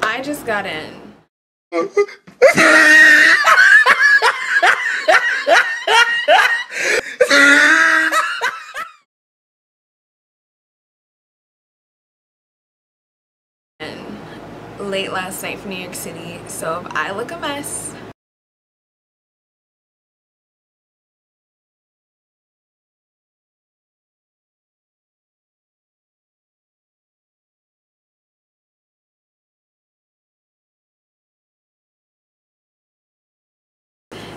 I just got in. Late last night from New York City, so if I look a mess,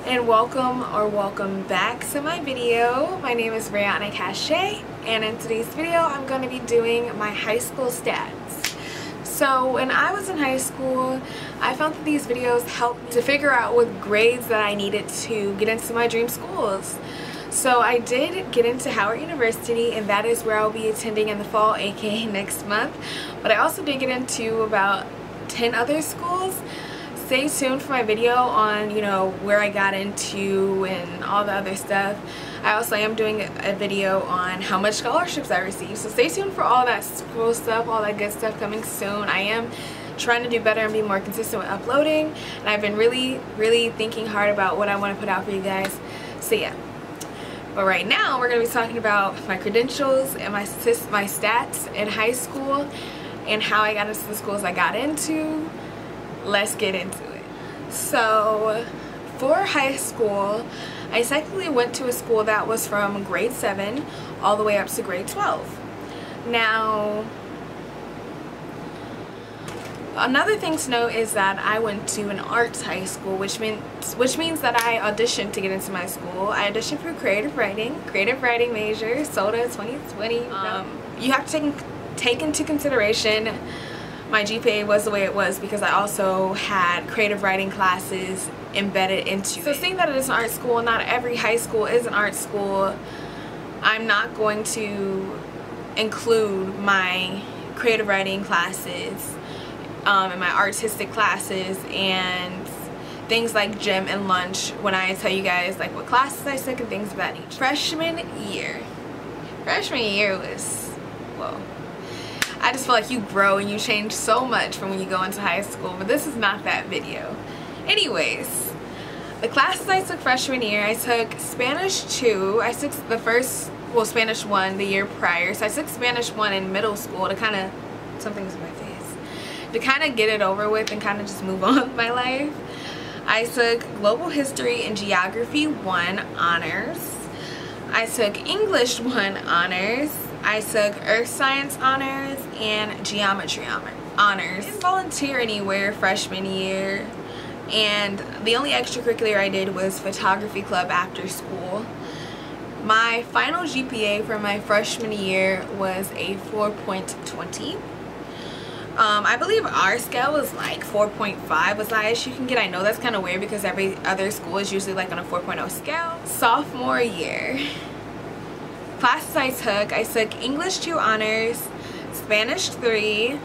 and welcome back to my video. My name is Brianna Cachet, and in today's video I'm going to be doing my high school stats. So when I was in high school, I found that these videos helped to figure out what grades that I needed to get into my dream schools. So I did get into Howard University, and that is where I'll be attending in the fall, aka next month. But I also did get into about 10 other schools. Stay tuned for my video on, where I got into and all the other stuff. I also am doing a video on how much scholarships I received. So stay tuned for all that cool stuff, all that good stuff coming soon. I am trying to do better and be more consistent with uploading. And I've been really thinking hard about what I want to put out for you guys. So yeah. But right now we're going to be talking about my credentials and my stats in high school and how I got into the schools I got into. Let's get into it. So for high school, I technically went to a school that was from grade 7 all the way up to grade 12. Now, another thing to note is that I went to an arts high school, which means that I auditioned to get into my school. I auditioned for creative writing major, SOTA 2020. You have to take into consideration my GPA was the way it was because I also had creative writing classes embedded into it. So seeing that it is an art school, not every high school is an art school, I'm not going to include my creative writing classes and my artistic classes and things like gym and lunch when I tell you guys like what classes I took and things of that nature. Freshman year was, whoa. I just feel like you grow and you change so much from when you go into high school, but this is not that video. Anyways, the classes I took freshman year, I took Spanish 2. I took Spanish 1 the year prior. So I took Spanish 1 in middle school to kind of, something's in my face, to kind of get it over with and kind of just move on with my life. I took Global History and Geography 1 honors. I took English 1 honors. I took Earth Science honors and Geometry honors. I didn't volunteer anywhere freshman year, and the only extracurricular I did was photography club after school. My final GPA for my freshman year was a 4.20. I believe our scale was like 4.5 was the highest you can get. I know that's kind of weird because every other school is usually like on a 4.0 scale. Sophomore year. Classes I took English 2 honors, Spanish 3,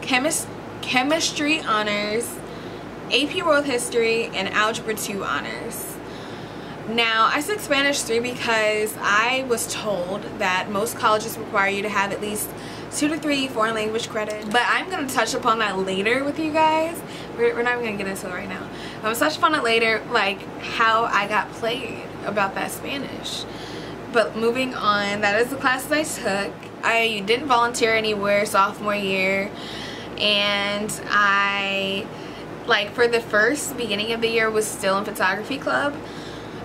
chemistry honors, AP World History, and Algebra 2 honors. Now, I took Spanish 3 because I was told that most colleges require you to have at least 2 to 3 foreign language credits. But I'm going to touch upon that later with you guys. We're not even going to get into it right now. I'm going to touch upon it later, like how I got played about that Spanish. But moving on, that is the classes I took. I didn't volunteer anywhere sophomore year, and I, for the first beginning of the year, was still in photography club,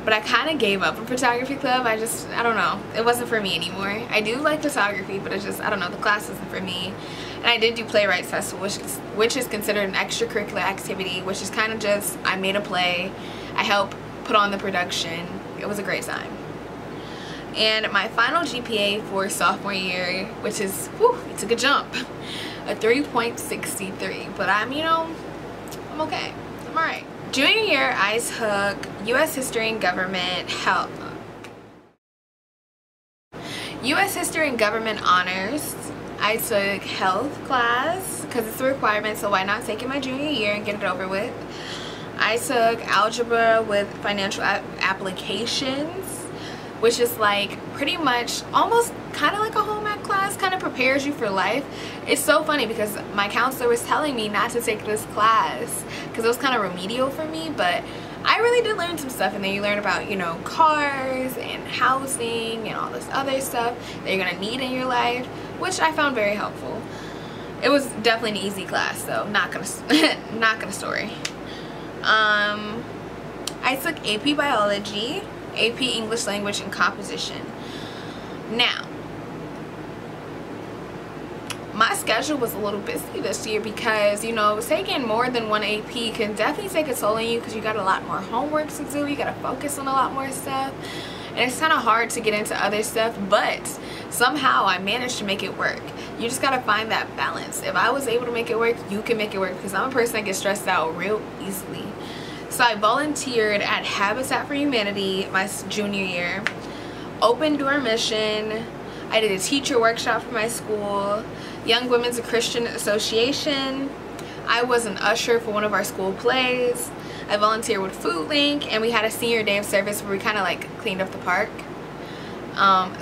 but I kind of gave up on photography club. I don't know, it wasn't for me anymore. I do like photography, but it's just, I don't know, the class isn't for me. And I did do Playwrights Festival, which is considered an extracurricular activity, which is kind of just, I made a play, I helped put on the production. It was a great time. And my final GPA for sophomore year, which is, whew, it took a jump, a 3.63. But I'm okay. I'm alright. Junior year, I took U.S. History and Government U.S. History and Government honors. I took health class because it's a requirement, so why not take it my junior year and get it over with. I took algebra with financial applications, which is like pretty much almost kind of like a home ec class, kind of prepares you for life. It's so funny because my counselor was telling me not to take this class because it was kind of remedial for me, but I really did learn some stuff in there. You learn about, you know, cars and housing and all this other stuff that you're gonna need in your life, which I found very helpful. It was definitely an easy class, though. Not gonna story. I took AP Biology, AP English Language, and Composition. Now, my schedule was a little busy this year because, you know, taking more than one AP can definitely take a toll on you because you got a lot more homework to do. You got to focus on a lot more stuff. And it's kind of hard to get into other stuff, but somehow I managed to make it work. You just got to find that balance. If I was able to make it work, you can make it work, because I'm a person that gets stressed out real easily. So I volunteered at Habitat for Humanity my junior year. Open door mission. I did a teacher workshop for my school. Young Women's Christian Association. I was an usher for one of our school plays. I volunteered with Food Link, and we had a senior day of service where we kind of like cleaned up the park.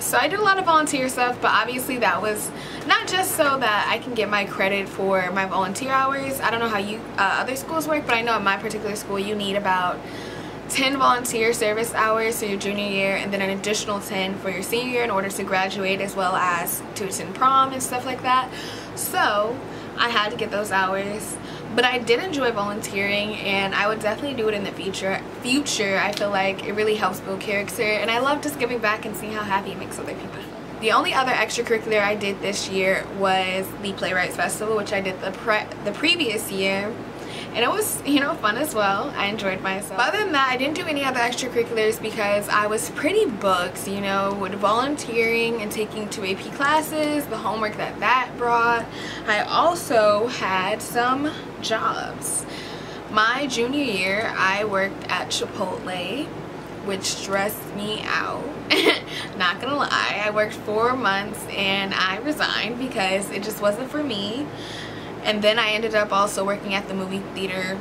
So I did a lot of volunteer stuff, but obviously that was not just so that I can get my credit for my volunteer hours. I don't know how you other schools work, but I know at my particular school you need about 10 volunteer service hours for your junior year, and then an additional 10 for your senior year in order to graduate, as well as to attend prom and stuff like that. So I had to get those hours, but I did enjoy volunteering, and I would definitely do it in the future. I feel like it really helps build character, and I love just giving back and seeing how happy it makes other people. The only other extracurricular I did this year was the Playwrights Festival, which I did the previous year. And it was, you know, fun as well. I enjoyed myself. Other than that, I didn't do any other extracurriculars because I was pretty booked, you know, with volunteering and taking 2 AP classes, the homework that brought. I also had some jobs. My junior year, I worked at Chipotle, which stressed me out. Not gonna lie, I worked 4 months and I resigned because it just wasn't for me. And then I ended up also working at the movie theater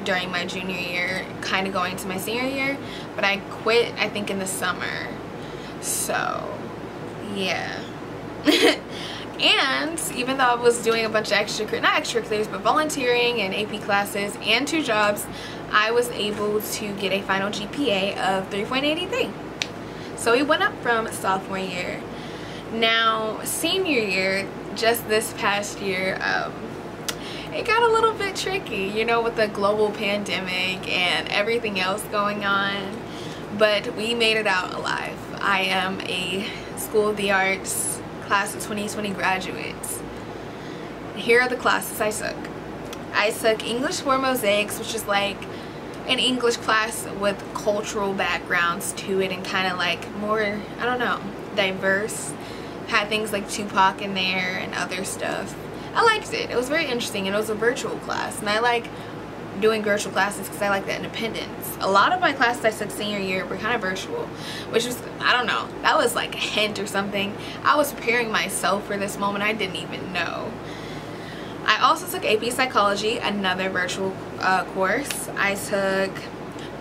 during my junior year, kind of going to my senior year, but I quit, I think, in the summer. So, yeah. And even though I was doing a bunch of not extracurriculars, but volunteering and AP classes and 2 jobs, I was able to get a final GPA of 3.83. So we went up from sophomore year. Now, senior year, just this past year, it got a little bit tricky, you know, with the global pandemic and everything else going on, but we made it out alive. I am a School of the Arts class of 2020 graduates. Here are the classes I took. I took English for Mosaics, which is like an English class with cultural backgrounds to it and kind of like more, I don't know, diverse. Had things like Tupac in there and other stuff. I liked it. It was very interesting, and it was a virtual class, and I like doing virtual classes because I like the independence. A lot of my classes I took senior year were kind of virtual, which was, I don't know, that was like a hint or something. I was preparing myself for this moment. I didn't even know. I also took AP Psychology, another virtual course. I took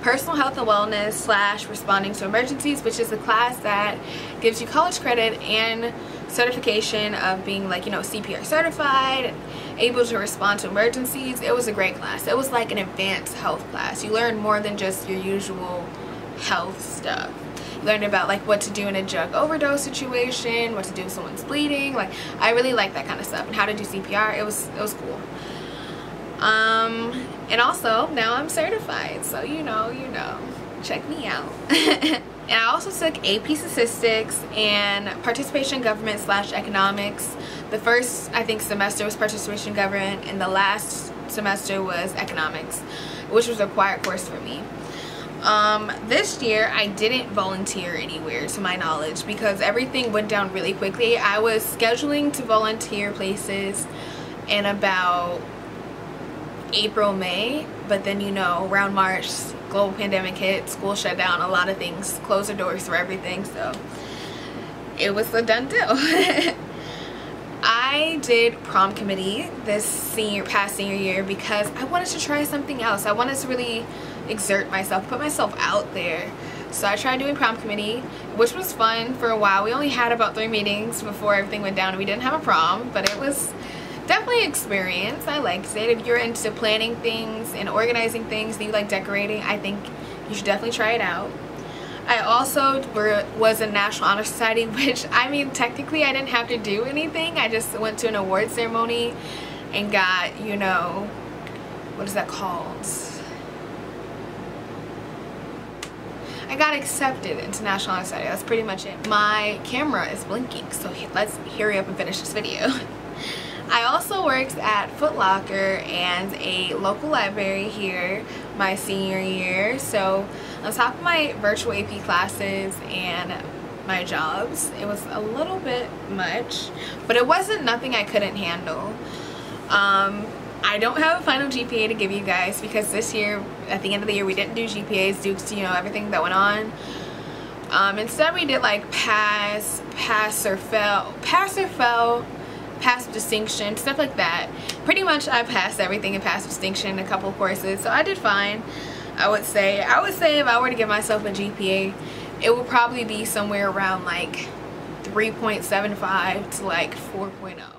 Personal Health and Wellness / Responding to Emergencies, which is a class that gives you college credit and certification of being, like, you know, CPR certified, able to respond to emergencies. It was a great class. It was like an advanced health class. You learned more than just your usual health stuff. You learned about like what to do in a drug overdose situation, what to do if someone's bleeding. Like, I really like that kind of stuff, and how to do CPR. It was cool. And also now I'm certified, so you know, check me out. And I also took AP Statistics and Participation Government / Economics. The first, I think, semester was Participation Government, and the last semester was Economics, which was a required course for me. This year I didn't volunteer anywhere to my knowledge because everything went down really quickly. I was scheduling to volunteer places in about April, May, but then, you know, around March, global pandemic hit, school shut down, a lot of things, closed the doors for everything, so it was a done deal. I did prom committee this past senior year because I wanted to try something else. I wanted to really exert myself, put myself out there. So I tried doing prom committee, which was fun for a while. We only had about 3 meetings before everything went down and we didn't have a prom, but it was definitely an experience. I liked it. If you're into planning things and organizing things and you like decorating, I think you should definitely try it out. I also was in National Honor Society, which, I mean, technically I didn't have to do anything. I just went to an award ceremony and got, you know, what is that called? I got accepted into National Honor Society. That's pretty much it. My camera is blinking, so let's hurry up and finish this video. I also worked at Foot Locker and a local library here my senior year. So on top of my virtual AP classes and my jobs, it was a little bit much, but it wasn't nothing I couldn't handle. I don't have a final GPA to give you guys because this year, at the end of the year, we didn't do GPAs due to, you know, everything that went on. Instead, we did like pass or fail, pass with distinction, stuff like that. Pretty much I passed everything and passed with distinction in a couple of courses, so I did fine. I would say if I were to give myself a GPA, it would probably be somewhere around like 3.75 to like 4.0.